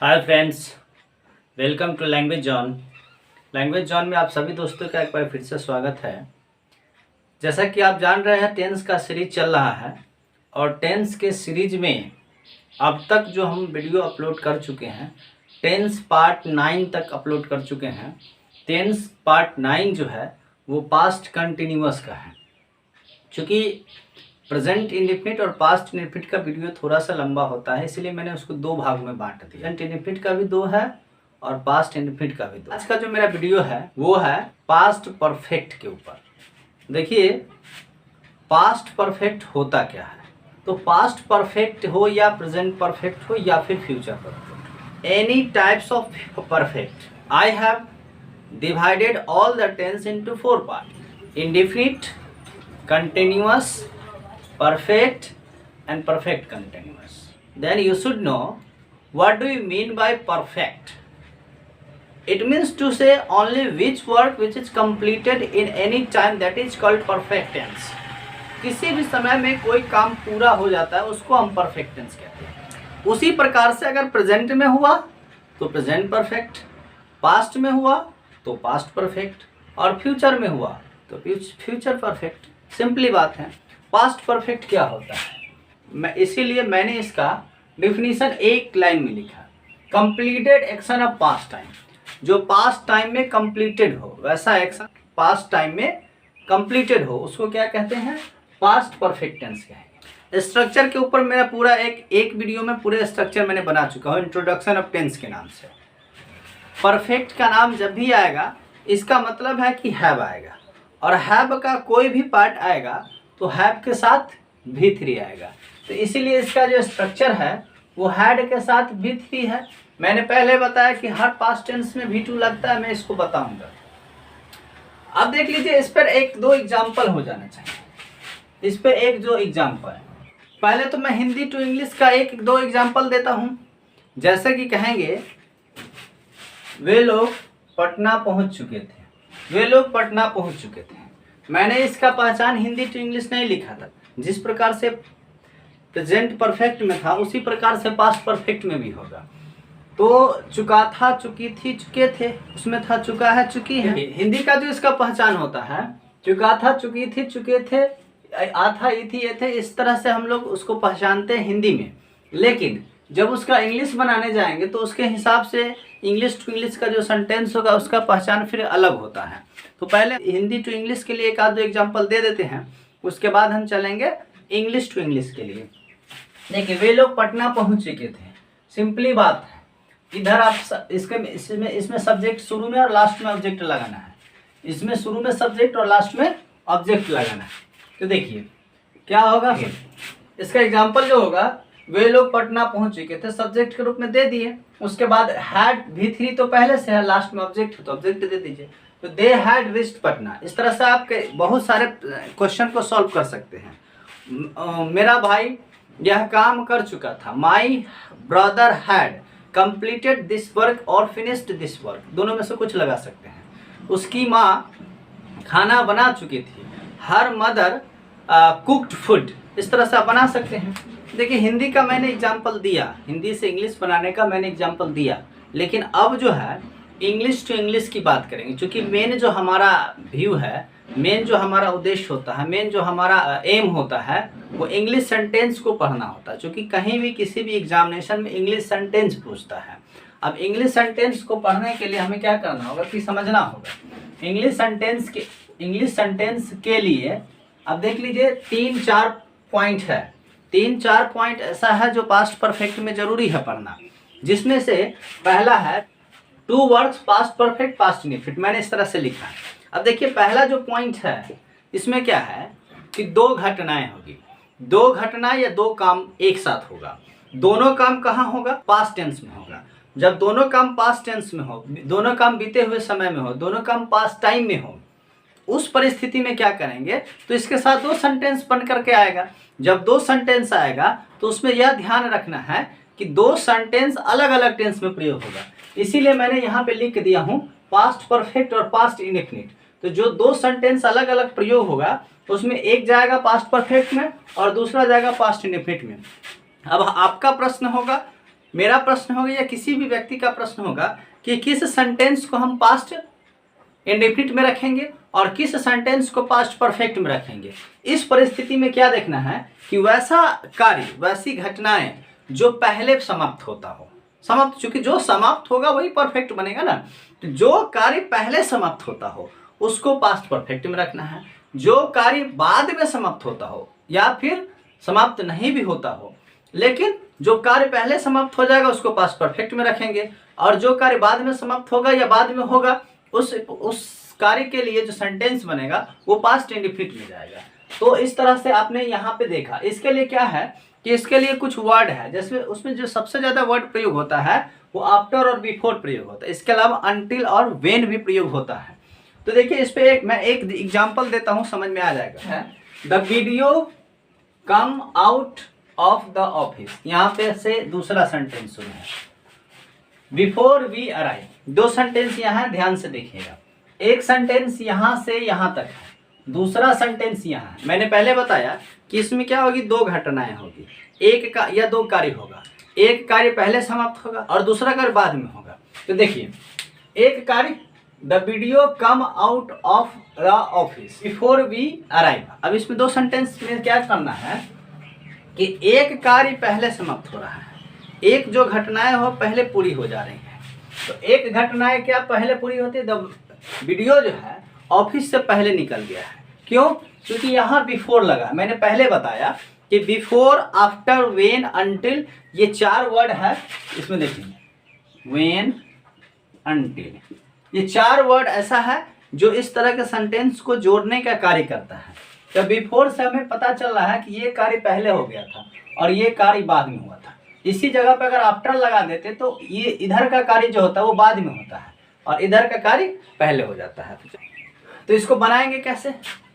Hi friends, welcome to language zone. Language zone में आप सभी दोस्तों का एक बार फिर से स्वागत है। जैसा कि आप जान रहे हैं, टेंस का सीरीज चल रहा है और टेंस के सीरीज में अब तक जो हम वीडियो अपलोड कर चुके हैं, टेंस पार्ट 9 तक अपलोड कर चुके हैं। टेंस पार्ट 9 जो है वो पास्ट कंटिन्यूअस का है। चूँकि प्रेजेंट इंडेफिनिट और पास्ट इंडेफिनिट का वीडियो थोड़ा सा लंबा होता है, इसलिए मैंने उसको दो भाग में बांट दिया। प्रेजेंट इंडेफिनिट का भी दो है और पास्ट इंडेफिनिट का भी दो। आज का जो मेरा वीडियो है वो है पास्ट परफेक्ट के ऊपर। देखिए, पास्ट परफेक्ट होता क्या है। तो पास्ट परफेक्ट हो या प्रेजेंट परफेक्ट हो या फिर future perfect, any types of perfect, I have divided all the tense into 4 part: indefinite, continuous, perfect and perfect continuous. Then you should know what do you mean by perfect. It means to say only which work which is completed in any time, that is called perfect tense. किसी भी समय में कोई काम पूरा हो जाता है उसको हम परफेक्ट टेंस कहते हैं। उसी प्रकार से अगर प्रेजेंट में हुआ तो प्रेजेंट परफेक्ट, पास्ट में हुआ तो पास्ट परफेक्ट और फ्यूचर में हुआ तो फ्यूचर परफेक्ट। सिंपली बात है। पास्ट परफेक्ट क्या होता है, इसीलिए मैंने इसका डिफिनीशन एक लाइन में लिखा: completed action of past time. जो पास्ट टाइम में कंप्लीटेड हो वैसा एक्शन पास्ट टाइम में कंप्लीटेड हो उसको क्या कहते हैं, पास्ट परफेक्ट टेंस कहेंगे। स्ट्रक्चर के ऊपर मेरा पूरा एक वीडियो में पूरे स्ट्रक्चर मैंने बना चुका हूँ, इंट्रोडक्शन ऑफ टेंस के नाम से। परफेक्ट का नाम जब भी आएगा इसका मतलब है कि हैव आएगा, और हैव का कोई भी पार्ट आएगा तो हैव के साथ V3 आएगा। तो इसीलिए इसका जो स्ट्रक्चर है वो हैड के साथ V3 है। मैंने पहले बताया कि हर पास्ट टेंस में V2 लगता है, मैं इसको बताऊंगा। अब देख लीजिए, इस पर एक दो एग्जाम्पल हो जाना चाहिए। इस पर एक दो एग्जाम्पल, पहले तो मैं हिंदी टू इंग्लिश का एक दो एग्जाम्पल देता हूँ। जैसे कि कहेंगे, वे लोग पटना पहुँच चुके थे। वे लोग पटना पहुंच चुके थे। मैंने इसका पहचान हिंदी टू इंग्लिश नहीं लिखा था। जिस प्रकार से प्रेजेंट परफेक्ट में था उसी प्रकार से पास्ट परफेक्ट में भी होगा। तो चुका था, चुकी थी, चुके थे, उसमें था चुका है, चुकी है। हिंदी का जो इसका पहचान होता है, चुका था, चुकी थी, चुके थे, आ था, ई थी, ये थे, इस तरह से हम लोग उसको पहचानते हैं हिंदी में। लेकिन जब उसका इंग्लिश बनाने जाएंगे तो उसके हिसाब से इंग्लिश टू इंग्लिश का जो सेंटेंस होगा उसका पहचान फिर अलग होता है। तो पहले हिंदी टू इंग्लिश के लिए एक आध दो एग्जांपल दे देते हैं, उसके बाद हम चलेंगे इंग्लिश टू इंग्लिश के लिए। देखिए, वे लोग पटना पहुंच चुके थे। सिंपली बात है, इधर आप इसमें सब्जेक्ट शुरू में और लास्ट में ऑब्जेक्ट लगाना है। इसमें शुरू में सब्जेक्ट और लास्ट में ऑब्जेक्ट लगाना है। तो देखिए क्या होगा, इसका एग्जाम्पल जो होगा, वे लोग पटना पहुंच चुके थे, सब्जेक्ट के रूप में दे दिए। उसके बाद हैड V3 तो पहले से है, लास्ट में ऑब्जेक्ट तो ऑब्जेक्ट दे दीजिए। तो दे हैड रीच्ड पटना। इस तरह से आप बहुत सारे क्वेश्चन को सॉल्व कर सकते हैं। मेरा भाई यह काम कर चुका था। My brother had completed this work और फिनिश्ड दिस वर्क, दोनों में से कुछ लगा सकते हैं। उसकी माँ खाना बना चुकी थी। हर मदर कुक्ड फूड, इस तरह से आप बना सकते हैं। देखिए, हिंदी का मैंने एग्जाम्पल दिया, हिंदी से इंग्लिश बनाने का मैंने एग्जाम्पल दिया। लेकिन अब जो है इंग्लिश टू इंग्लिश की बात करेंगे, क्योंकि मेन जो हमारा व्यू है, मेन जो हमारा उद्देश्य होता है, मेन जो हमारा एम होता है वो इंग्लिश सेंटेंस को पढ़ना होता है। क्योंकि कहीं भी किसी भी एग्जामिनेशन में इंग्लिश सेंटेंस पूछता है। अब इंग्लिश सेंटेंस को पढ़ने के लिए हमें क्या करना होगा कि समझना होगा। इंग्लिश सेंटेंस के लिए अब देख लीजिए 3-4 पॉइंट है। 3-4 पॉइंट ऐसा है जो पास्ट परफेक्ट में जरूरी है पढ़ना, जिसमें से पहला है 2 words past perfect past indefinite. मैंने इस तरह से लिखा है। अब देखिए, पहला जो पॉइंट है इसमें क्या है कि 2 घटनाएं होगी। 2 घटना या 2 काम एक साथ होगा। दोनों काम कहाँ होगा, पास्ट टेंस में होगा। जब दोनों काम पास्ट टेंस में हो, दोनों काम बीते हुए समय में हो, दोनों काम पास्ट टाइम में हो, उस परिस्थिति में क्या करेंगे, तो इसके साथ 2 सेंटेंस बन करके आएगा। जब 2 सेंटेंस आएगा तो उसमें यह ध्यान रखना है कि 2 सेंटेंस अलग अलग टेंस में प्रयोग होगा। इसीलिए मैंने यहाँ पे लिख दिया हूँ पास्ट परफेक्ट और पास्ट इंडेफिनिट। तो जो 2 सेंटेंस अलग अलग प्रयोग होगा उसमें एक जाएगा पास्ट परफेक्ट में और दूसरा जाएगा पास्ट इंडेफिनिट में। अब आपका प्रश्न होगा मेरा प्रश्न होगा या किसी भी व्यक्ति का प्रश्न होगा कि किस सेंटेंस को हम पास्ट इंडेफिनिट में रखेंगे और किस सेंटेंस को पास्ट परफेक्ट में रखेंगे। इस परिस्थिति में क्या देखना है कि वैसा कार्य, वैसी घटनाएं जो पहले समाप्त होता हो, समाप्त, चूंकि जो समाप्त होगा वही परफेक्ट बनेगा ना, तो जो कार्य पहले समाप्त होता हो उसको पास्ट परफेक्ट में रखना है। जो कार्य बाद में समाप्त होता हो या फिर समाप्त नहीं भी होता हो, लेकिन जो कार्य पहले समाप्त हो जाएगा उसको पास्ट परफेक्ट में रखेंगे, और जो कार्य बाद में समाप्त होगा या बाद में होगा उस कार्य के लिए जो सेंटेंस बनेगा वो पास्ट इंडेफिनिट में जाएगा। तो इस तरह से आपने यहाँ पे देखा। इसके लिए क्या है कि इसके लिए कुछ वर्ड है, जैसे उसमें जो सबसे ज़्यादा वर्ड प्रयोग होता है वो आफ्टर और बिफोर प्रयोग होता है। इसके अलावा अनटिल और व्हेन भी प्रयोग होता है। तो देखिए इस पे मैं एक एग्जाम्पल देता हूँ, समझ में आ जाएगा। The video come out of the office, यहाँ पे से दूसरा सेंटेंस शुरू है, बिफोर वी अराइव। दो सेंटेंस यहाँ है, ध्यान से देखिएगा। एक सेंटेंस यहाँ से यहाँ तक है, दूसरा सेंटेंस यहाँ है। मैंने पहले बताया कि इसमें क्या होगी, दो घटनाएं होगी, एक का या दो कार्य होगा। एक कार्य पहले समाप्त होगा और दूसरा कार्य बाद में होगा। तो देखिए एक कार्य the video come out of the office before we arrive. अब इसमें दो सेंटेंस में क्या करना है कि एक कार्य पहले समाप्त हो रहा है, एक जो घटनाएं हो पहले पूरी हो जा रही हैं। तो एक घटनाएं क्या पहले पूरी होती है, द वीडियो जो है ऑफिस से पहले निकल गया है। क्यों? क्योंकि यहाँ बिफोर लगा। मैंने पहले बताया कि बिफोर, आफ्टर, व्हेन, अनटिल, ये चार वर्ड है। इसमें देखिए व्हेन, अनटिल, ये चार वर्ड ऐसा है जो इस तरह के सेंटेंस को जोड़ने का कार्य करता है। तो बिफोर से हमें पता चल रहा है कि ये कार्य पहले हो गया था और ये कार्य बाद में हुआ था। इसी जगह पर अगर आफ्टर लगा देते तो ये इधर का कार्य जो होता है वो बाद में होता है और इधर का कार्य पहले हो जाता है। तो इसको बनाएंगे कैसे?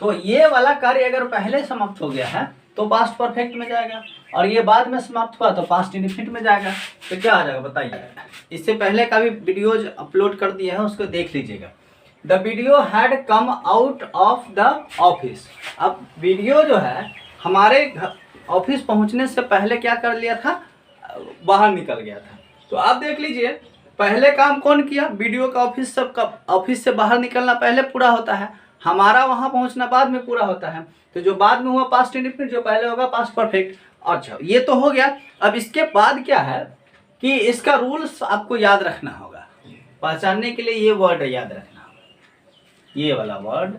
तो ये वाला कार्य अगर पहले समाप्त हो गया है तो पास्ट परफेक्ट में जाएगा और ये बाद में समाप्त हुआ तो पास्ट इंडेफिनिट में जाएगा। तो क्या आ जाएगा बताइए? इससे पहले का भी वीडियोज अपलोड कर दिया है, उसको देख लीजिएगा। The video had come out of the office. अब वीडियो जो है हमारे ऑफिस पहुंचने से पहले क्या कर लिया था, बाहर निकल गया था। तो आप देख लीजिए पहले काम कौन किया, वीडियो का ऑफिस से बाहर निकलना पहले पूरा होता है, हमारा वहां पहुंचना बाद में पूरा होता है। तो जो बाद में हुआ पास्ट इंडेफिनिट, जो पहले होगा पास्ट परफेक्ट। अच्छा ये तो हो गया। अब इसके बाद क्या है कि इसका रूल्स आपको याद रखना होगा। पहचानने के लिए ये वर्ड याद रखना होगा, ये वाला वर्ड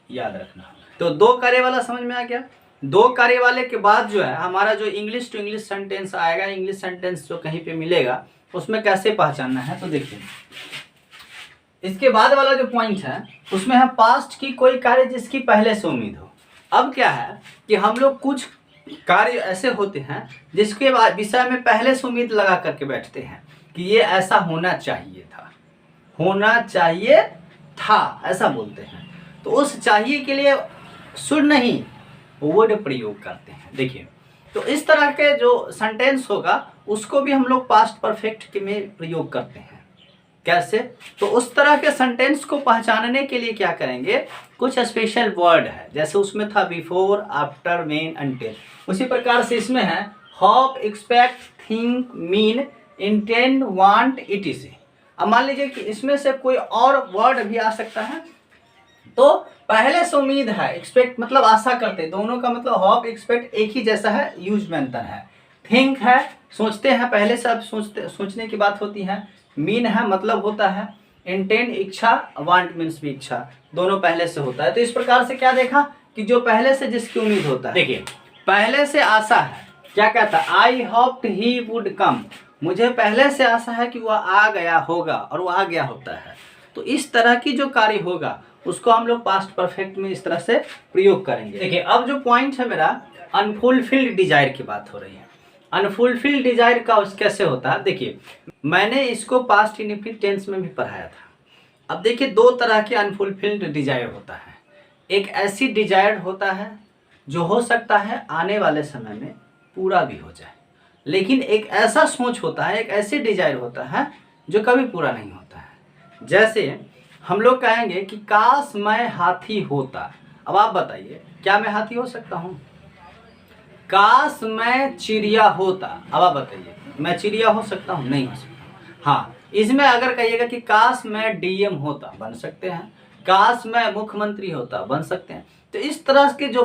याद रखना होगा। तो दो कार्य वाला समझ में आ गया। दो कार्य वाले के बाद जो है हमारा जो इंग्लिश टू इंग्लिश सेंटेंस आएगा, इंग्लिश सेंटेंस जो कहीं पे मिलेगा उसमें कैसे पहचानना है। तो देखिए इसके बाद वाला जो पॉइंट है उसमें है पास्ट की कोई कार्य जिसकी पहले से उम्मीद हो। अब क्या है कि हम लोग कुछ कार्य ऐसे होते हैं जिसके विषय में पहले से उम्मीद लगा करके बैठते हैं कि ये ऐसा होना चाहिए था, होना चाहिए था, ऐसा बोलते हैं। तो उस चाहिए के लिए शुड नहीं वुड प्रयोग करते हैं। देखिए तो इस तरह के जो सेंटेंस होगा उसको भी हम लोग पास्ट परफेक्ट में प्रयोग करते हैं। कैसे? तो उस तरह के सेंटेंस को पहचानने के लिए क्या करेंगे, कुछ स्पेशल वर्ड है। जैसे उसमें था बिफोर, आफ्टर, व्हेन, अनटिल, उसी प्रकार से इसमें है hope, expect, think, mean, intend, want, etc.. अब मान लीजिए कि इसमें से कोई और वर्ड भी आ सकता है। तो पहले से उम्मीद है, एक्सपेक्ट मतलब आशा करते, दोनों का मतलब होप एक्सपेक्ट एक ही जैसा है, यूज में अंतर है। थिंक है सोचते हैं, पहले से अब सोचने की बात होती है। मीन है मतलब होता है, इंटेंड इच्छा, वांट मीन्स भी इच्छा, दोनों पहले से होता है। तो इस प्रकार से क्या देखा कि जो पहले से जिसकी उम्मीद होता है, देखिए पहले से आशा है, क्या कहता है, आई होप्ड ही वुड कम, मुझे पहले से आशा है कि वह आ गया होगा और वो आ गया होता है। तो इस तरह की जो कार्य होगा उसको हम लोग पास्ट परफेक्ट में इस तरह से प्रयोग करेंगे। देखिए अब जो पॉइंट है मेरा, अनफुलफिल्ड डिजायर की बात हो रही है। अनफुलफिल्ड डिजायर का कैसे होता है, देखिए मैंने इसको पास्ट इंडेफिनिट टेंस में भी पढ़ाया था। अब देखिए दो तरह के अनफुलफिल्ड डिजायर होता है। एक ऐसी डिजायर होता है जो हो सकता है आने वाले समय में पूरा भी हो जाए, लेकिन एक ऐसा सोच होता है, एक ऐसी डिजायर होता है जो कभी पूरा नहीं होता है। जैसे हम लोग कहेंगे कि काश मैं हाथी होता। अब आप बताइए क्या मैं हाथी हो सकता हूँ? काश मैं चिड़िया होता। अब आप बताइए मैं चिड़िया हो सकता हूँ? नहीं हो सकता। हाँ, इसमें अगर कहिएगा कि काश मैं डीएम होता, बन सकते हैं। काश मैं मुख्यमंत्री होता, बन सकते हैं। तो इस तरह के जो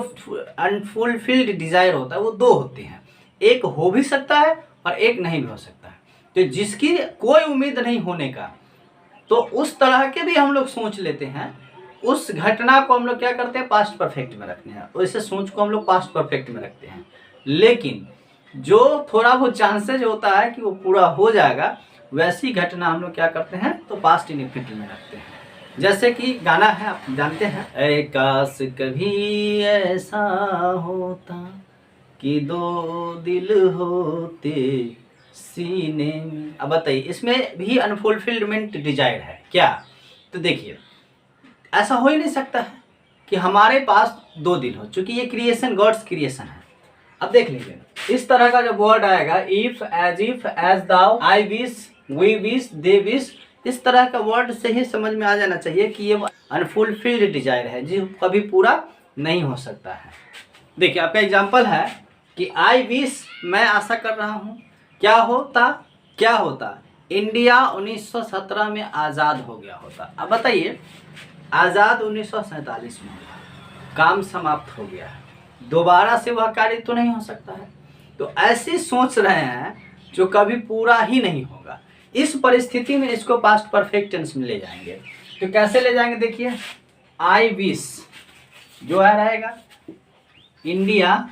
अनफुलफिल्ड डिजायर होता है वो दो होते हैं, एक हो भी सकता है और एक नहीं भी हो सकता है। तो जिसकी कोई उम्मीद नहीं होने का, तो उस तरह के भी हम लोग सोच लेते हैं। उस घटना को हम लोग क्या करते हैं, पास्ट परफेक्ट में रखते हैं। वैसे सोच को हम लोग पास्ट परफेक्ट में रखते हैं, लेकिन जो थोड़ा बहुत चांसेज होता है कि वो पूरा हो जाएगा, वैसी घटना हम लोग क्या करते हैं, तो पास्ट इनफिनिटी में रखते हैं। जैसे कि गाना है, आप जानते हैं, ऐ काश कभी ऐसा होता कि दो दिल होते सीने में। अब बताइए, इसमें भी अनफुलफिलमेंट डिजायर है क्या? तो देखिए, ऐसा हो ही नहीं सकता है कि हमारे पास दो दिल हो, चूंकि ये क्रिएशन गॉड्स क्रिएशन है। अब देख लीजिए, इस तरह का जो वर्ड आएगा, if, as though, I wish, we wish, they wish, इस तरह का वर्ड से ही समझ में आ जाना चाहिए कि ये अनफुलफिल्ड डिजायर है, जो कभी पूरा नहीं हो सकता है। देखिए, आपका एग्जाम्पल है कि आई विश, मैं आशा कर रहा हूँ, क्या होता इंडिया 1917 में आज़ाद हो गया होता। अब बताइए, आज़ाद 1947 में हुआ, काम समाप्त हो गया है, दोबारा से वह कार्य तो नहीं हो सकता है। तो ऐसी सोच रहे हैं जो कभी पूरा ही नहीं होगा। इस परिस्थिति में इसको पास्ट परफेक्ट टेंस में ले जाएंगे। तो कैसे ले जाएंगे, देखिए, आई विश जो है रहेगा, इंडिया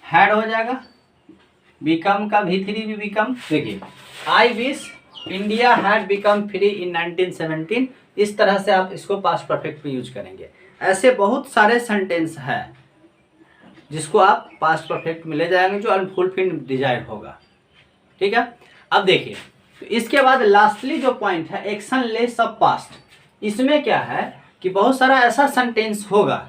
हैड हो जाएगा, बिकम का V3 भी बिकम। देखिए, I wish India had become free in 1917। इस तरह से आप इसको पास्ट परफेक्ट में यूज करेंगे। ऐसे बहुत सारे सेंटेंस हैं जिसको आप पास्ट परफेक्ट में ले जाएंगे, जो अनफुलफिल्ड डिजायर होगा। ठीक है, अब देखिए, तो इसके बाद लास्टली जो पॉइंट है, एक्शनलेस ऑफ पास्ट। इसमें क्या है कि बहुत सारा ऐसा सेंटेंस होगा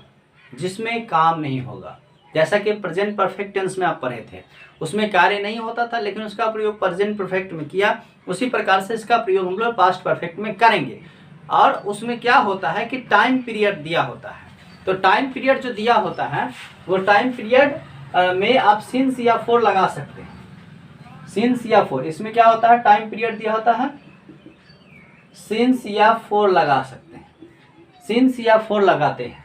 जिसमें काम नहीं होगा। जैसा कि प्रेजेंट परफेक्ट टेंस में आप पढ़े थे, उसमें कार्य नहीं होता था, लेकिन उसका प्रयोग प्रेजेंट परफेक्ट में किया। उसी प्रकार से इसका प्रयोग हम लोग पास्ट परफेक्ट में करेंगे। और उसमें क्या होता है कि टाइम पीरियड दिया होता है। तो टाइम पीरियड जो दिया होता है, वो टाइम पीरियड में आप सिंस या फॉर लगा सकते हैं। सिंस या फॉर, इसमें क्या होता है, टाइम पीरियड दिया होता है, सिंस या फॉर लगा सकते हैं। सिंस या फॉर लगाते हैं।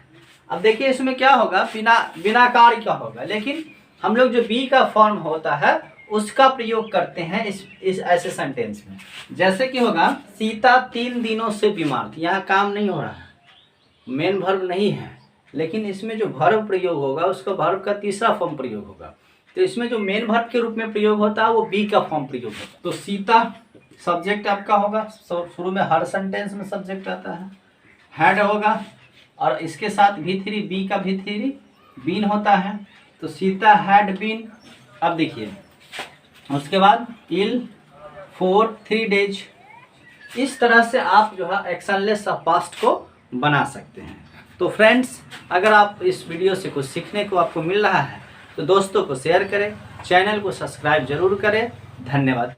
अब देखिए, इसमें क्या होगा, बिना कार्य का होगा, लेकिन हम लोग जो बी का फॉर्म होता है उसका प्रयोग करते हैं इस ऐसे सेंटेंस में। जैसे कि होगा, सीता 3 दिनों से बीमार थी। यहाँ काम नहीं हो रहा है, मेन वर्ब नहीं है, लेकिन इसमें जो वर्ब प्रयोग होगा उसका वर्ब का तीसरा फॉर्म प्रयोग होगा। तो इसमें जो मेन वर्ब के रूप में प्रयोग होता है वो बी का फॉर्म प्रयोग होता है। तो सीता सब्जेक्ट आपका होगा, शुरू में हर सेंटेंस में सब्जेक्ट आता है, हैड होगा, और इसके साथ V3, बी का V3 बीन होता है। तो सीता हैड बीन। अब देखिए, उसके बाद इल फॉर 3 डेज। इस तरह से आप जो है एक्शनलेस ऑफ पास्ट को बना सकते हैं। तो फ्रेंड्स, अगर आप इस वीडियो से कुछ सीखने को आपको मिल रहा है तो दोस्तों को शेयर करें, चैनल को सब्सक्राइब जरूर करें। धन्यवाद।